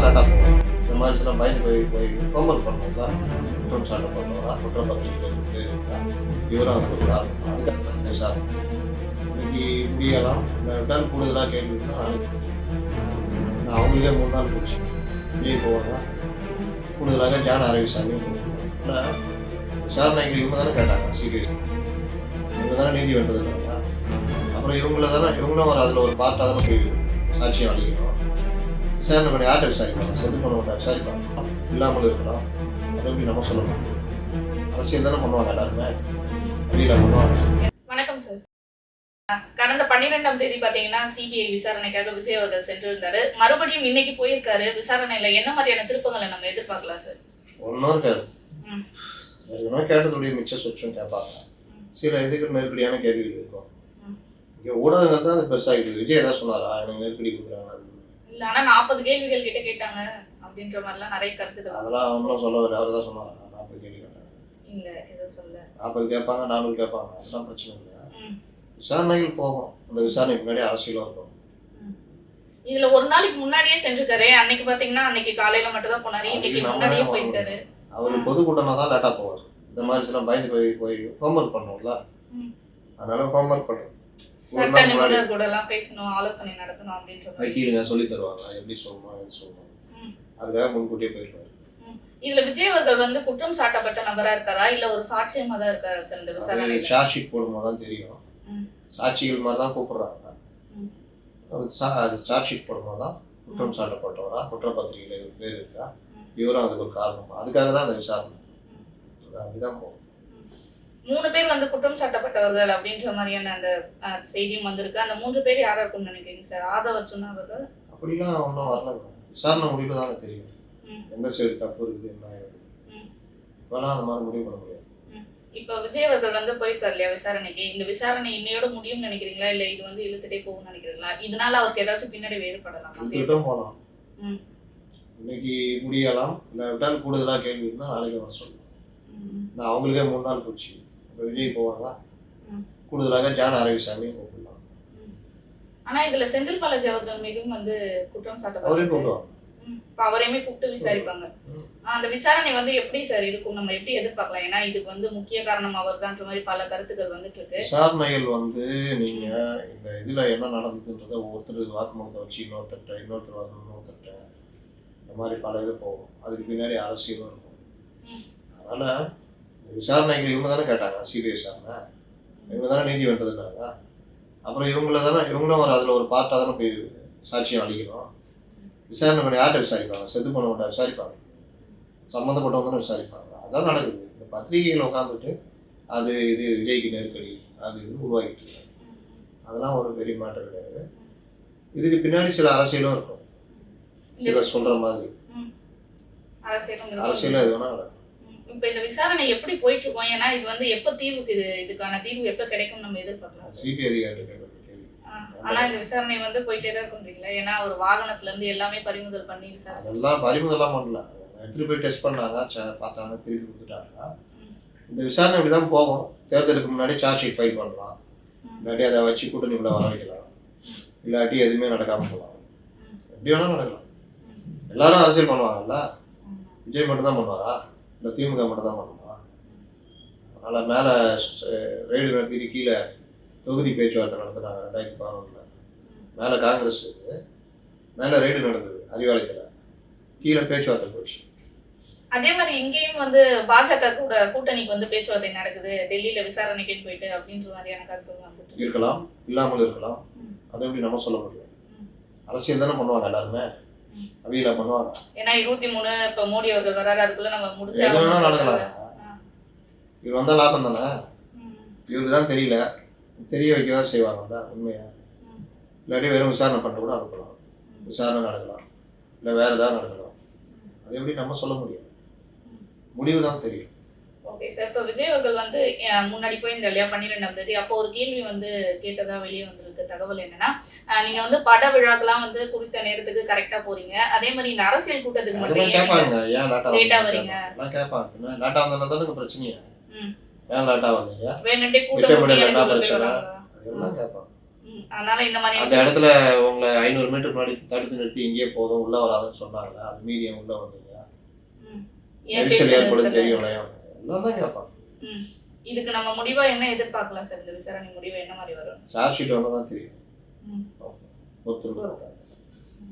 தான் லேட்டாக போகும். இந்த மாதிரி சில பயந்து போய் ஹோம்ஒர்க் பண்ணோம்ல, குற்றம் சாட்டப்படுறவரா குற்றப்பத்திரிகை இருக்கா விவரம் அது ஒரு காரணம். அதுக்காக தான் விசாரணை. இன்னைக்கு முடியலாம் இல்லை விட்டால் கூடுதலாக கேள்வி நான் அவங்களுக்கே 3 நாள் போச்சு. விஜய் போவாங்க, கூடுதலாக ஜான் ஆரோக்கியசாமியும் இல்லை விசாரணைகள் இவங்க தானே கேட்டாங்க. சிபிஐ இவங்க தானே நீதி வென்றதுனாங்க. அப்புறம் இவங்களும் அதில் ஒரு பார்ட்டாக தானே போய் சாட்சியம் அளிக்கணும். விசாரணை பண்ணி யார்கிட்ட விசாரிப்பாங்க? செத்து பண்ண மாட்டேன் விசாரிப்பாங்க. இல்லாமல் இருக்கலாம். அதை எப்படி நம்ம சொல்லணும்? அரசியல் தானே பண்ணுவாங்க எல்லாருமே, வெளியில பண்ணுவாங்க. வணக்கம் சார். கடந்த 12ஆம் தேதி பாத்தீங்கன்னா சிபிஐ விசாரணைக்காக விஜய் அவர்கள் சென்றிருந்தாரு. மறுபடியும் இன்னைக்கு போயிருக்காரு. விசாரணையில என்ன மாதிரியான திருப்பங்களை நம்ம எதிர்பார்க்கலாம் சார்? ஒன்றும் இருக்காது. கேட்டதுடைய மிச்ச சொச்சும் கேட்பாங்க. சில இதுக்கு நெருக்கடியான கேள்விகள் இருக்கும். இங்கே ஊடகங்கள் தான் அது பெருசாகிடுது. விஜய் ஏதாவது சொன்னாரா எனக்கு நெருக்கடி கொடுக்குறாங்க இல்ல, ஆனா 40 கேள்விகள் கிட்ட கேட்டாங்க அப்படின்ற மாதிரிலாம் நிறைய கருத்துக்கள். அதெல்லாம் ஒன்றும் சொல்ல வரல. அவர் தான் சொன்னாரா 40 கேள்வி கேட்டாங்க? இல்ல, ஏதோ சொல்ல 40 கேட்பாங்க, 4 கேட்பாங்க. அதெல்லாம் பிரச்சனை இல்லை. விசாரணைகள் போகும். அந்த விசாரணைக்கு முன்னாடி அரசியலும் இருக்கும். இதுல ஒரு நாளைக்கு முன்னாடியே சென்றிருக்காரு. அன்னைக்கு பாத்தீங்கன்னா அன்னைக்கு காலையில மட்டும் தான் போனாரு. இன்னைக்கு முன்னாடியே போயிருக்காரு. அவரு பொதுக்கூட்டம்னா தான் லேட்டா போவார். இந்த மாதிரி சில பயந்து போய் ஹோம்ஒர்க் பண்ணோம்ல, அதனால ஹோம்ஒர்க் பண்றோம். சட்ட நிபுணர் கூட எல்லாம் பேசணும், ஆலோசனை நடத்தணும் அப்படின்ற வக்கீலுங்க சொல்லி தருவாங்க எப்படி சொல்லணும் எது சொல்லணும். அதுக்காக முன்கூட்டியே போயிருப்பாரு. இதுல விஜய் அவர்கள் வந்து குற்றம் சாட்டப்பட்ட நபரா இருக்காரா இல்ல ஒரு சாட்சியமா தான் இருக்காரா சார்? இந்த விசாரணை சார்ஜ் ஷீட் போடும்போது தான் தெரியும். சாட்சிகள் மாதிரி தான் கூப்பிடுறாங்க. அது சார்ஜ் ஷீட் போடும்போது தான் குற்றம் சாட்டப்பட்டவரா குற்றப்பத்திரிகையில் பேர் இருக்கா விவரம் அதுக்கு ஒரு காரணம். அதுக்காக தான் அந்த விசாரணை. அப்படிதான் போகும். 3 பேர் வந்து குற்றம் சாட்டப்பட்டவர்கள் அப்படின்ற மாதிரியான அந்த செய்தியும் வந்திருக்கு. அந்த 3 பேர் யாரா இருக்கும்னு நினைக்கிறீங்க சார்? ஆதவர்ஜுன் அவர்கள் அப்படிலாம் ஒன்றும் வரலங்க. விசாரணை முடிவு தானே தெரியும் எந்த சைடு தப்பு இருக்குது என்ன இருக்குது. இப்பெல்லாம் அந்த மாதிரி முடிவு பண்ண முடியாது. இப்போ விஜய் அவர்கள் வந்து போயிருக்காரு இல்லையா விசாரணைக்கு? இந்த விசாரணை இன்னையோட முடியும்னு நினைக்கிறீங்களா இல்ல இது வந்து இழுத்துட்டே போகும்னு நினைக்கிறீங்களா? இதனால அவருக்கு ஏதாச்சும் பின்னாடி வேறுபடலாம்? இழுத்துட்டும் போகலாம். இன்னைக்கு முடியலாம். இல்லை விட்டால் கூடுதலாக கேள்வி இருந்தால் நாளைக்கு வர சொல்லலாம். நான் அவங்களுக்கே 3 நாள் போச்சு. இப்போ விஜய் போவாங்க, கூடுதலாக ஜான் ஆரோக்கியசாமியும் கூப்பிடலாம். ஆனா இதுல செந்தில் பாலாஜி அவர்கள் மீதும் வந்து குற்றம் சாட்டப்பட்டு கூப்பிடுவாங்க. அவரையுமே கூப்பிட்டு விசாரிப்பாங்க. அந்த விசாரணை வந்து எப்படி சார் இருக்கும்? நம்ம எப்படி எதிர்பார்க்கலாம்? ஏன்னா இதுக்கு வந்து முக்கிய காரணம் அவர் தான்ற மாதிரி பல கருத்துக்கள் வந்துட்டு இருக்கு. விசாரணைகள் வந்து நீங்க இந்த இதுல என்ன நடந்ததுன்றத ஒவ்வொருத்தர் வாக்குமூலத்தை வச்சு இன்னொருத்தர் வாக்குமூலத்தை இந்த மாதிரி பல இது போகும். அதுக்கு பின்னாடி அரசியலும் இருக்கும். அதனால விசாரணைகள் இவங்க தானே கேட்டாங்க. சிபிஐ விசாரணை இவங்க தானே நீதி வென்றதுனாங்க. அப்புறம் இவங்களும் அதில் ஒரு பார்ட்டாக தானே போய் சாட்சியம் அளிக்கணும். விசாரணை பண்ணி யார்கிட்ட விசாரிப்பாங்க? செத்து பண்ண மாட்டா விசாரிப்பாங்க. சம்மந்தப்பட்டவங்க தானே விசாரிப்பாங்க. அதான் நடக்குது. இந்த பத்திரிகைகள் உட்காந்துட்டு அது இது விஜய்க்கு நெருக்கடி அது இது உருவாகிட்டு இருக்கு. அதெல்லாம் ஒரு பெரிய மாற்றம் கிடையாது. இதுக்கு பின்னாடி சில அரசியலும் இருக்கும். சில சொல்ற மாதிரி அரசியலும் எது வேணா நடக்கும். இப்ப இந்த விசாரணை எப்படி போயிட்டு இருக்கோம்? ஏன்னா இது வந்து எப்ப தீர்வுக்கு இதுக்கான தீர்வு எப்ப கிடைக்கும் நம்ம எதிர்பார்க்கலாம்? சிபிஐ அதிகாரிகள். ஆனா இந்த விசாரணை வந்து போயிட்டே தான் இருக்குன்றீங்களா? ஏன்னா ஒரு வாகனத்துல இருந்து எல்லாமே பறிமுதல் பண்ணி விசாரணை அதெல்லாம் பறிமுதலாம் பண்ணல. எடுத்துட்டு போய் டெஸ்ட் பண்ணாங்க, பார்த்தாங்க, திருப்பி கொடுத்துட்டாங்க. இந்த விசாரணை இப்படிதான் போகும். தேர்தலுக்கு முன்னாடி சார்ஜ் ஷீட் ஃபைல் பண்ணலாம், இல்லாட்டி அதை வச்சு கூட்டணி கூட வர வைக்கலாம், இல்லாட்டி எதுவுமே நடக்காம போகலாம். எப்படி வேணா நடக்கலாம். எல்லாரும் அரசியல் பண்ணுவாங்கல்ல. விஜய் மட்டும் தான் பண்ணுவாரா இல்லை திமுக மட்டும் தான் பண்ணுவா? அதனால மேலே ரெய்டு நடத்தி கீழே தொகுதி பேச்சுவார்த்தை நடத்தினாங்க 2011. மேலே காங்கிரஸ் மேலே ரெய்டு நடந்தது அறிவாலயத்தில், கீழே பேச்சுவார்த்தை போச்சு. அதே மாதிரி இங்கேயும் வந்து பாஜக கூட கூட்டணிக்கு வந்து பேச்சுவார்த்தை நடக்குது டெல்லியில விசாரணைக்கு போயிட்டு அப்படின்ற மாதிரியான கருத்து வந்துட்டு இருக்கலாம், இல்லாமல் இருக்கலாம். அதை எப்படி நம்ம சொல்ல முடியும்? அரசியல் தானே பண்ணுவாங்க எல்லாருமே, அவையில பண்ணுவாங்க. ஏன்னா 23 இப்ப மோடி அவர்கள் வராரு, அதுக்குள்ள நம்ம முடிச்சா நடக்கலாம். இவர் வந்தா லாபம் தானே. இவருக்கு தான் தெரியல, தெரிய வைக்கவா செய்வாங்கல்ல உண்மையா. இல்லாட்டி வெறும் விசாரணை பண்ண கூட அனுப்பலாம். விசாரணை நடக்கலாம், இல்லை வேற ஏதாவது நடக்கலாம். அது எப்படி நம்ம சொல்ல முடியும்? முடிவு தான் தெரியும். Okay sir. இப்போ விஜய் அவர்கள் வந்து முன்னாடி போயிருந்த இல்லையா 12ஆம் தேதி, அப்போ ஒரு கேள்வி வந்து கேட்டதா வெளியே வந்திருக்கு தகவல். என்னன்னா நீங்க வந்து பட விழாக்கெல்லாம் வந்து குறித்த நேரத்துக்கு கரெக்டா போறீங்க, அதே மாதிரி இந்த அரசியல் கூட்டத்துக்கு மட்டும் கேட்பாங்க ஏன் லேட்டா வரீங்க கேட்பாங்க. லேட்டா வந்தா பிரச்சனையா? ஏன் லேட்டா வந்தீங்க? வேணுண்டே கூட்டம் என்ன பிரச்சனை? அதெல்லாம் கேட்பாங்க. அதனால இந்த அந்த மாதிரி இடத்துல உங்களை 500 மீட்டர் முன்னாடி தடுத்து நிறுத்தி இங்கேயே போதும் உள்ள வராதுன்னு சொன்னாங்களே, அது மீறி ஏன் உள்ள வந்தீங்க? ஏன் நெரிசல் பேச்சு ஏற்படும் நிறுத்தல? தெரியும்ல, எல்லாம் தான் கேட்பாங்க. ம். இதுக்கு நம்ம முடிவா என்ன எதிர்பார்க்கலாம் சார்? இந்த விசாரணை முடிவு என்ன மாதிரி வரும்? சார்ஜ் ஷீட் வந்தால் தான் தெரியும். ம். ஒருத்தருக்கு